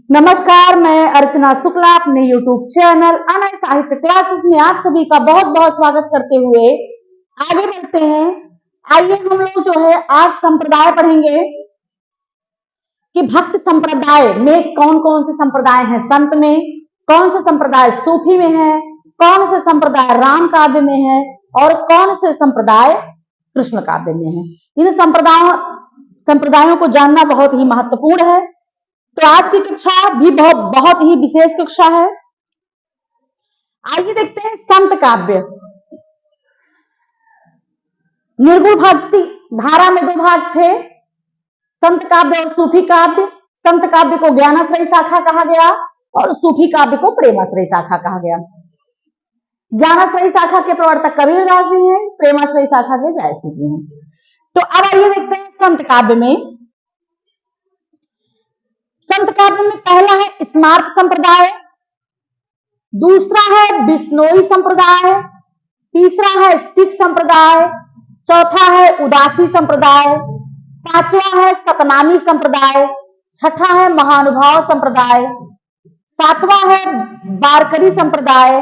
नमस्कार, मैं अर्चना शुक्ला अपने YouTube चैनल अनय साहित्य क्लासेस में आप सभी का बहुत बहुत स्वागत करते हुए आगे बढ़ते हैं। आइए हम लोग जो है आज संप्रदाय पढ़ेंगे कि भक्त संप्रदाय में कौन कौन से संप्रदाय हैं। संत में कौन से संप्रदाय सूफी में है, कौन से संप्रदाय राम काव्य में है और कौन से संप्रदाय कृष्ण काव्य में है। इन संप्रदायों को जानना बहुत ही महत्वपूर्ण है। तो आज की कक्षा भी बहुत ही विशेष कक्षा है। आइए देखते हैं संत काव्य। निर्गुण भक्ति धारा में दो भाग थे, संत काव्य और सूफी काव्य। संत काव्य को ज्ञानाश्रयी शाखा कहा गया और सूफी काव्य को प्रेमाश्रयी शाखा कहा गया। ज्ञानाश्रयी शाखा के प्रवर्तक कबीरदास जी हैं, प्रेमाश्रयी शाखा के जयसिंह जी हैं। तो अब आइए देखते हैं संत काव्य में। संत काव्य में पहला है स्मार्त संप्रदाय, दूसरा है बिश्नोई संप्रदाय, तीसरा है सिख संप्रदाय, चौथा है उदासी संप्रदाय, पांचवा है सतनामी संप्रदाय, छठा है महानुभाव संप्रदाय, सातवां है बारकरी संप्रदाय,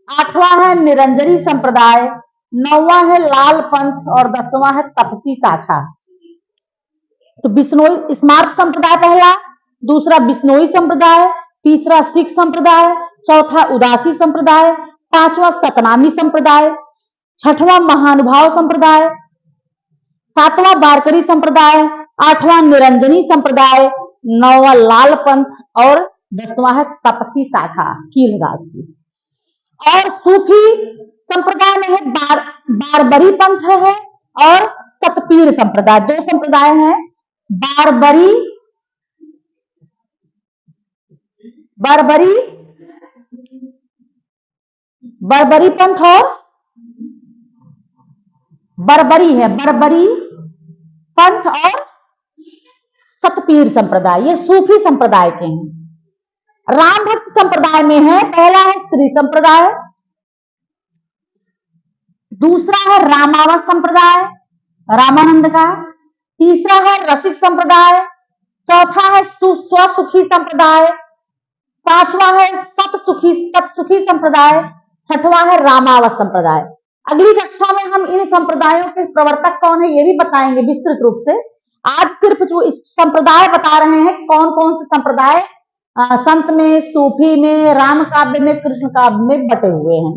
आठवां है निरंजनी संप्रदाय, नौवां है लाल पंथ और 10वां है तपसी शाखा। तो बिश्नोई स्मार्त संप्रदाय पहला, दूसरा बिश्नोई संप्रदाय, तीसरा सिख संप्रदाय, चौथा उदासी संप्रदाय, पांचवा सतनामी संप्रदाय, छठवां महानुभाव संप्रदाय, सातवां बारकरी संप्रदाय, आठवां निरंजनी संप्रदाय, नौवां लाल पंथ और 10वां है तपसी शाखा कीलदास की। और सूफी संप्रदाय में है बारबरी पंथ है और सतपीर संप्रदाय। दो संप्रदाय हैं, बरबरी पंथ और बरबरी पंथ और सतपीर संप्रदाय, ये सूफी संप्रदाय के हैं। राम भक्त संप्रदाय में है, पहला है श्री संप्रदाय, दूसरा है रामावत संप्रदाय रामानंद का, तीसरा है रसिक संप्रदाय, चौथा है स्वसुखी संप्रदाय, पांचवा है तत्सुखी संप्रदाय, छठवां है रामावत संप्रदाय। अगली कक्षा में हम इन संप्रदायों के प्रवर्तक कौन है ये भी बताएंगे विस्तृत रूप से। आज सिर्फ जो इस संप्रदाय बता रहे हैं कौन कौन से संप्रदाय संत में, सूफी में, राम काव्य में, कृष्ण काव्य में बटे हुए हैं।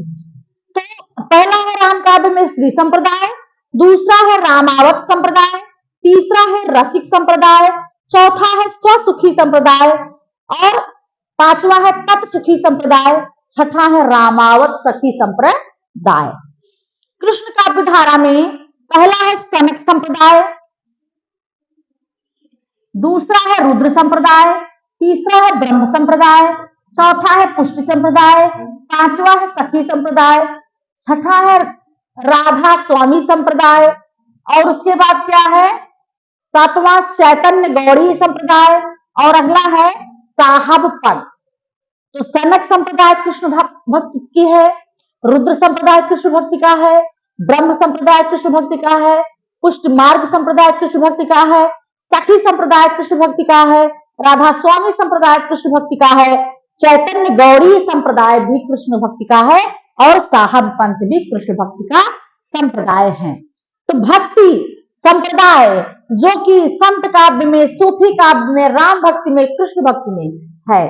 तो पहला है राम काव्य में श्री संप्रदाय, दूसरा है रामावत संप्रदाय, तीसरा है रसिक संप्रदाय, चौथा है स्वसुखी संप्रदाय और पांचवा है तत्सुखी संप्रदाय, छठा है रामावत सखी संप्रदाय। कृष्ण काव्य धारा में पहला है सनक संप्रदाय, दूसरा है रुद्र संप्रदाय, तीसरा है ब्रह्म संप्रदाय, चौथा है पुष्टि संप्रदाय, पांचवा है सखी संप्रदाय, छठा है राधा स्वामी संप्रदाय और उसके बाद क्या है सातवां चैतन्य गौड़ी संप्रदाय और अगला है साहब पंथ। तो सनक संप्रदाय कृष्ण भक्ति की है, रुद्र संप्रदाय कृष्ण भक्ति का है, ब्रह्म संप्रदाय कृष्ण भक्ति का है, पुष्ट मार्ग संप्रदाय कृष्ण भक्ति का है, सखी संप्रदाय कृष्ण भक्ति का है, राधा स्वामी संप्रदाय कृष्ण भक्ति का है, चैतन्य गौड़ी संप्रदाय भी कृष्ण भक्ति का है और साहब पंथ भी कृष्ण भक्ति का संप्रदाय है। तो भक्ति संप्रदाय जो कि संत काव्य में, सूफी काव्य में, राम भक्ति में, कृष्ण भक्ति में है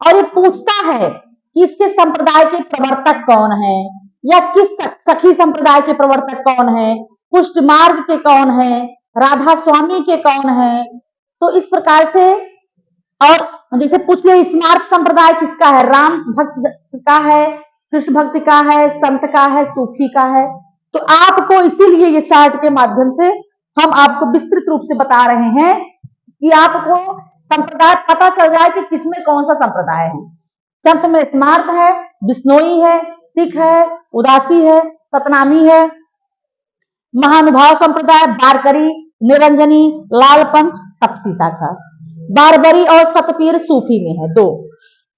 और ये पूछता है कि इसके संप्रदाय के प्रवर्तक कौन है या किस सखी संप्रदाय के प्रवर्तक कौन है, पुष्ट मार्ग के कौन है, राधा स्वामी के कौन है। तो इस प्रकार से और जैसे पूछ लिया स्मार्त संप्रदाय किसका है, राम भक्त का है, कृष्ण भक्ति का है, संत का है, सूफी का है। तो आपको इसीलिए ये चार्ट के माध्यम से हम आपको विस्तृत रूप से बता रहे हैं कि आपको संप्रदाय पता चल जाए कि किसमें कौन सा संप्रदाय है। संत में स्मार्त है, बिश्नोई है, सिख है, उदासी है, सतनामी है, महानुभाव संप्रदाय, बारकरी, निरंजनी, लाल पंथ, तपसी शाखा। बारबरी और सतपीर सूफी में है। दो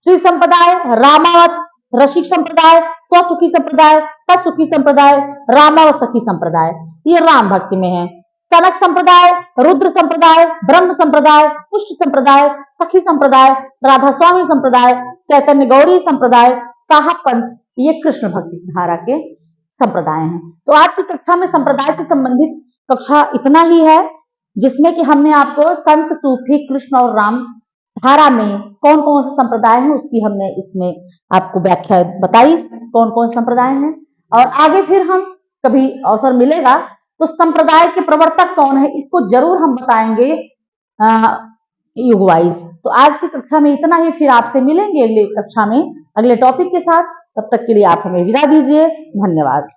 श्री संप्रदाय, रामावत, रसिक संप्रदाय, स्वसुखी संप्रदाय, तत्सुखी संप्रदाय, रामावत सखी संप्रदाय, ये राम भक्ति में है। सनक संप्रदाय, रुद्र संप्रदाय, ब्रह्म संप्रदाय, पुष्ट संप्रदाय, सखी संप्रदाय, राधा स्वामी संप्रदाय, चैतन्य गौरी संप्रदाय, साहब पंथ, ये कृष्ण भक्ति धारा के संप्रदाय हैं। तो आज की कक्षा में संप्रदाय से संबंधित कक्षा इतना ही है, जिसमें कि हमने आपको संत, सूफी, कृष्ण और राम धारा में कौन कौन से संप्रदाय हैं उसकी हमने इसमें आपको व्याख्या बताई, कौन कौन संप्रदाय हैं। और आगे फिर हम कभी अवसर मिलेगा तो संप्रदाय के प्रवर्तक कौन है इसको जरूर हम बताएंगे युग वाइज। तो आज की कक्षा में इतना ही, फिर आपसे मिलेंगे अगले कक्षा में अगले टॉपिक के साथ। तब तक के लिए आप हमें विदा दीजिए। धन्यवाद।